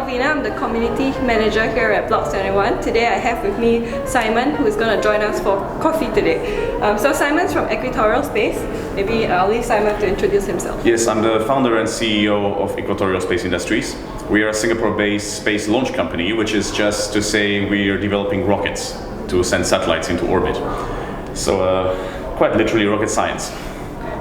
Alvina. I'm the community manager here at Block 71. Today I have with me Simon, who is going to join us for coffee today. So Simon's from Equatorial Space. Maybe I'll leave Simon to introduce himself. Yes, I'm the founder and CEO of Equatorial Space Industries. We are a Singapore-based space launch company, which is just to say we are developing rockets to send satellites into orbit. So quite literally rocket science.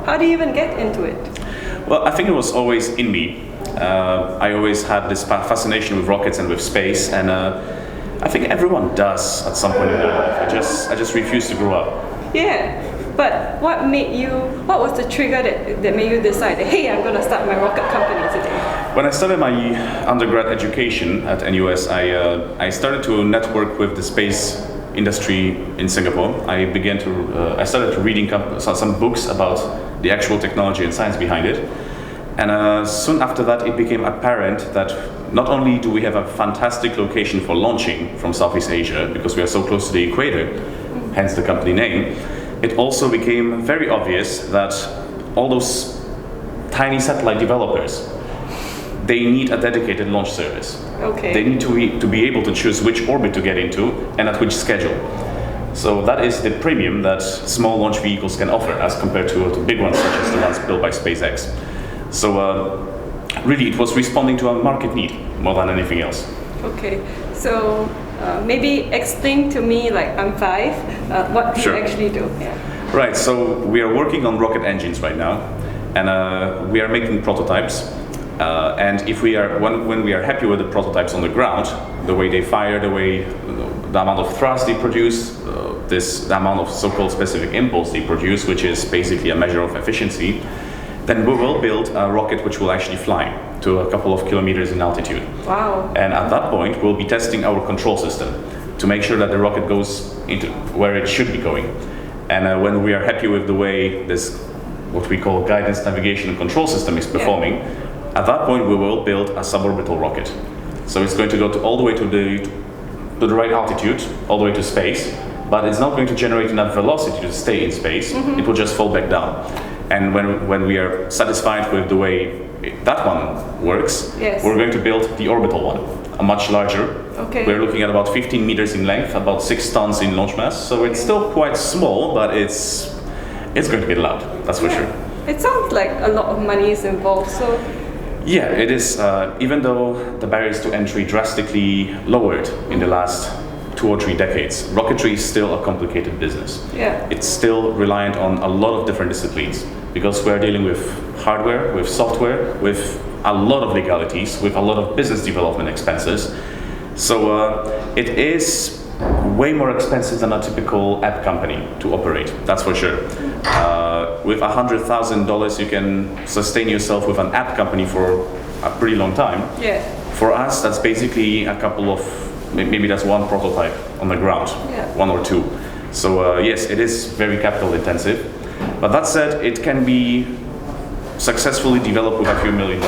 How do you even get into it? Well, I think it was always in me. I always had this fascination with rockets and with space, and I think everyone does at some point in their life. I just refused to grow up. Yeah, but what was the trigger that made you decide that, hey, I'm going to start my rocket company today? When I started my undergrad education at NUS, I started to network with the space industry in Singapore. I started reading some books about the actual technology and science behind it. And soon after that, it became apparent that not only do we have a fantastic location for launching from Southeast Asia, because we are so close to the equator, hence the company name, it also became very obvious that all those tiny satellite developers, they need a dedicated launch service. Okay. They need to be able to choose which orbit to get into and at which schedule. So that is the premium that small launch vehicles can offer as compared to big ones such as the ones built by SpaceX. So really it was responding to a market need more than anything else. Okay, so maybe explain to me, like I'm 5, what do you actually do? Yeah. Right, so we are working on rocket engines right now, and we are making prototypes. And when we are happy with the prototypes on the ground, the way they fire, the amount of thrust they produce, the amount of so-called specific impulse they produce, which is basically a measure of efficiency, then we will build a rocket which will actually fly to a couple of kilometers in altitude. Wow. And at that point, we'll be testing our control system to make sure that the rocket goes into where it should be going. And when we are happy with the way this, what we call guidance, navigation, and control system is performing, at that point we will build a suborbital rocket. So it's going to go all the way to the right altitude, all the way to space, but it's not going to generate enough velocity to stay in space. It will just fall back down. And when we are satisfied with the way that one works, we're going to build the orbital one, a much larger. Okay. We're looking at about 15 meters in length, about 6 tons in launch mass. So it's still quite small, but it's going to get loud, that's for sure. It sounds like a lot of money is involved, so... Yeah, it is. Even though the barriers to entry drastically lowered in the last 2 or 3 decades, rocketry is still a complicated business. Yeah. It's still reliant on a lot of different disciplines because we're dealing with hardware, with software, with a lot of legalities, with a lot of business development expenses. So it is way more expensive than a typical app company to operate, that's for sure. With $100,000 you can sustain yourself with an app company for a pretty long time. Yeah. For us, that's basically a couple of, maybe that's one prototype on the ground, 1 or 2. So yes, it is very capital intensive. But that said, it can be successfully developed with a few $1 million.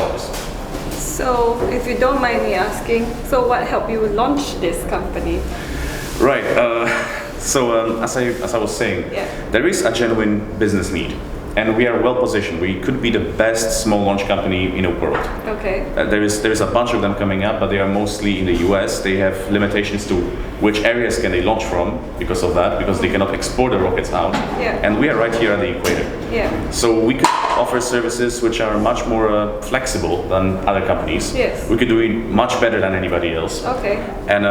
So, if you don't mind me asking, so what helped you launch this company? Right. So as I was saying, there is a genuine business need, and we are well positioned. We could be the best small launch company in the world. Okay. There is a bunch of them coming up, but they are mostly in the US. They have limitations to which areas can they launch from because of that, because they cannot export the rockets out. Yeah. And we are right here at the equator. Yeah. So we could offer services which are much more flexible than other companies. Yes. We could do it much better than anybody else. Okay. And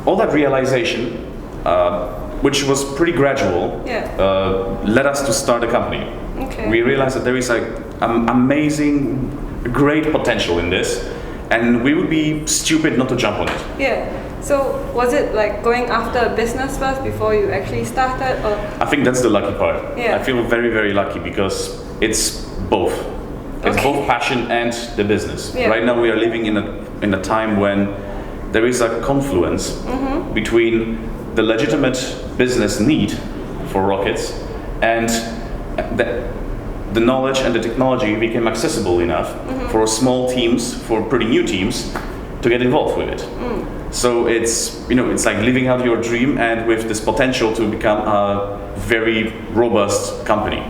all that realization, which was pretty gradual, led us to start a company. Okay. We realized that there is an amazing, great potential in this, and we would be stupid not to jump on it. Yeah. So was it like going after a business first before you actually started, or? I think that's the lucky part. Yeah. I feel very, very lucky because it's both. It's both passion and the business. Yeah. Right now we are living in a time when there is a confluence between the legitimate business need for rockets and the knowledge and the technology became accessible enough for small teams, for pretty new teams, to get involved with it. So it's like living out your dream and with this potential to become a very robust company.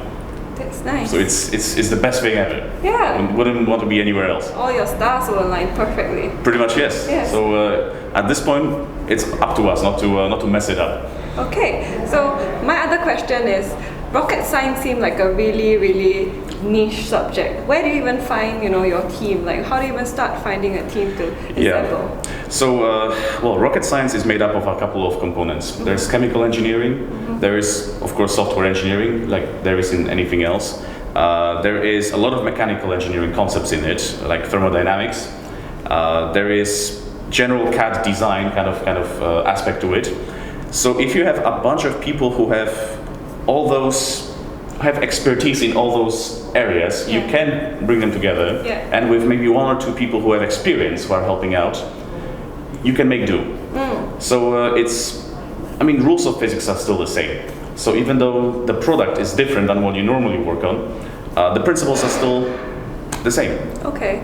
That nice. So it's the best thing ever. Yeah. Wouldn't want to be anywhere else. All your stars will align perfectly. Pretty much, yes. Yes. So at this point, it's up to us not to mess it up. Okay, so my other question is, rocket science seems like a really, really niche subject. Where do you even find, your team? Like, how do you even start finding a team to assemble? So, rocket science is made up of a couple of components. There's chemical engineering. There is, of course, software engineering, like there is in anything else. There is a lot of mechanical engineering concepts in it, like thermodynamics. There is general CAD design kind of aspect to it. So if you have a bunch of people who have expertise in all those areas, you can bring them together, and with maybe one or two people who have experience who are helping out, you can make do. So rules of physics are still the same. So even though the product is different than what you normally work on, the principles are still the same. Okay.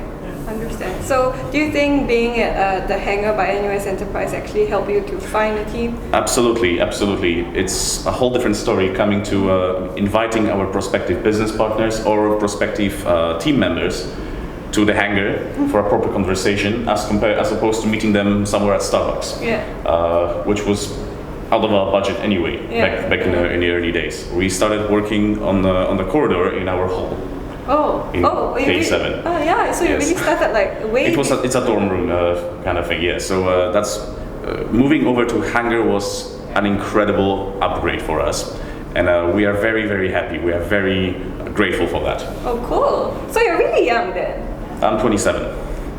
Understand. So, do you think being at the Hangar by NUS Enterprise actually helped you to find a team? Absolutely. It's a whole different story coming to inviting our prospective business partners or prospective team members to the Hangar for a proper conversation, as opposed to meeting them somewhere at Starbucks, which was out of our budget anyway. Back in the early days, we started working on the corridor in our hall. K7. So you really started like way. It's a dorm room kind of thing, yeah. So that's moving over to Hangar was an incredible upgrade for us, and we are very, very happy. We are very grateful for that. Oh, cool! So you're really young then. I'm 27.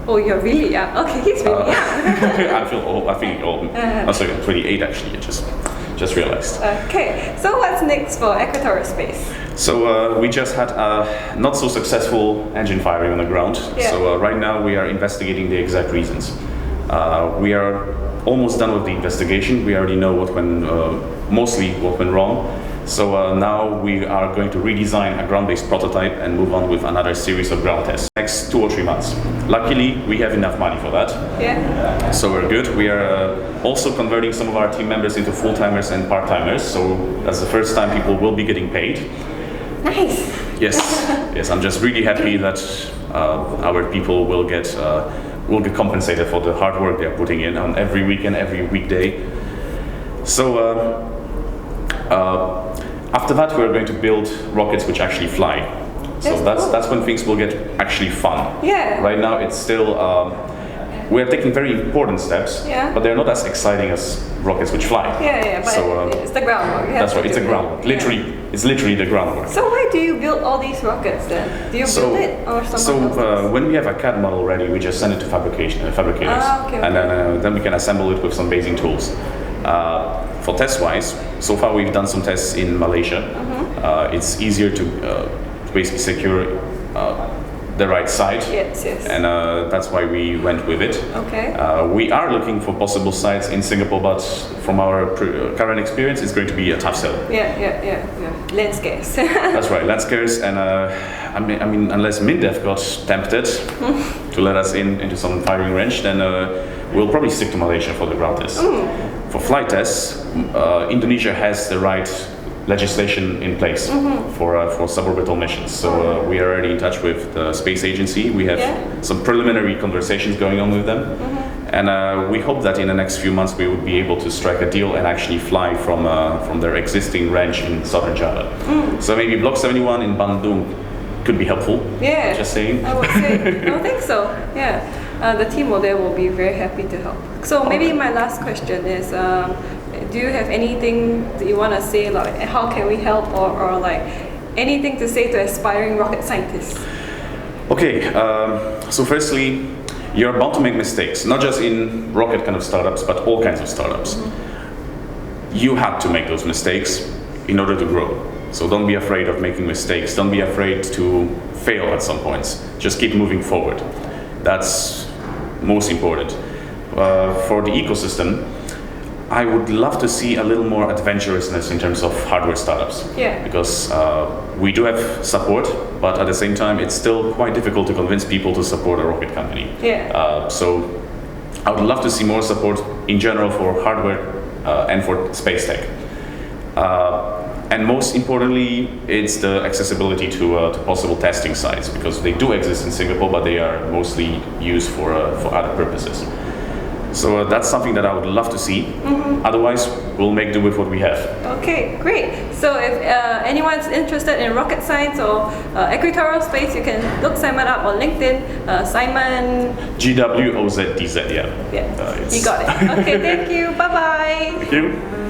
Oh, you're really young. Okay, he's really young. I feel old. I feel old. I'm sorry, I'm 28 actually. I just realized. Okay, so what's next for Equatorial Space? So we just had a not so successful engine firing on the ground. So right now we are investigating the exact reasons. We are almost done with the investigation. We already know mostly what went wrong. So now we are going to redesign a ground-based prototype and move on with another series of ground tests next 2 or 3 months. Luckily, we have enough money for that. So we're good. We are also converting some of our team members into full-timers and part-timers. So that's the first time people will be getting paid. Nice. Yes. I'm just really happy that our people will get compensated for the hard work they're putting in on every weekend, every weekday. So after that, we're going to build rockets which actually fly. So that's when things will get actually fun. Right now, it's still we're taking very important steps, but they're not as exciting as rockets which fly. But so, it's the groundwork. That's right, it's the groundwork. It's literally the groundwork. So why do you build all these rockets then? Do you build it or someone else? When we have a CAD model ready, we just send it to fabricators, and then we can assemble it with some basic tools. For test-wise, so far we've done some tests in Malaysia. It's easier to basically secure the right site, and that's why we went with it. We are looking for possible sites in Singapore, but from our current experience, it's going to be a tough sell. Land scarce. That's right, land scarce, and unless MINDEF got tempted to let us into some firing range, then we'll probably stick to Malaysia for the ground tests. For flight tests, Indonesia has the right legislation in place for suborbital missions. So we are already in touch with the space agency. We have some preliminary conversations going on with them, and we hope that in the next few months we would be able to strike a deal and actually fly from their existing ranch in southern Java. So maybe Block 71 in Bandung could be helpful. Just saying. I would say. I think so. The team over there will be very happy to help. So maybe my last question is, do you have anything that you want to say, like how can we help, or like anything to say to aspiring rocket scientists? Okay, so firstly, you're bound to make mistakes, not just in rocket kind of startups, but all kinds of startups. You had to make those mistakes in order to grow. So don't be afraid of making mistakes. Don't be afraid to fail at some points. Just keep moving forward. That's most important. For the ecosystem, I would love to see a little more adventurousness in terms of hardware startups. Because we do have support, but at the same time, it's still quite difficult to convince people to support a rocket company. So I would love to see more support in general for hardware and for space tech. And most importantly, it's the accessibility to possible testing sites, because they do exist in Singapore, but they are mostly used for other purposes. So that's something that I would love to see. Otherwise, we'll make do with what we have. Okay, great. So if anyone's interested in rocket science or Equatorial Space, you can look Simon up on LinkedIn. Simon... Gwozdz, yeah. Yeah, you got it. Okay, thank you. Bye-bye. Thank you.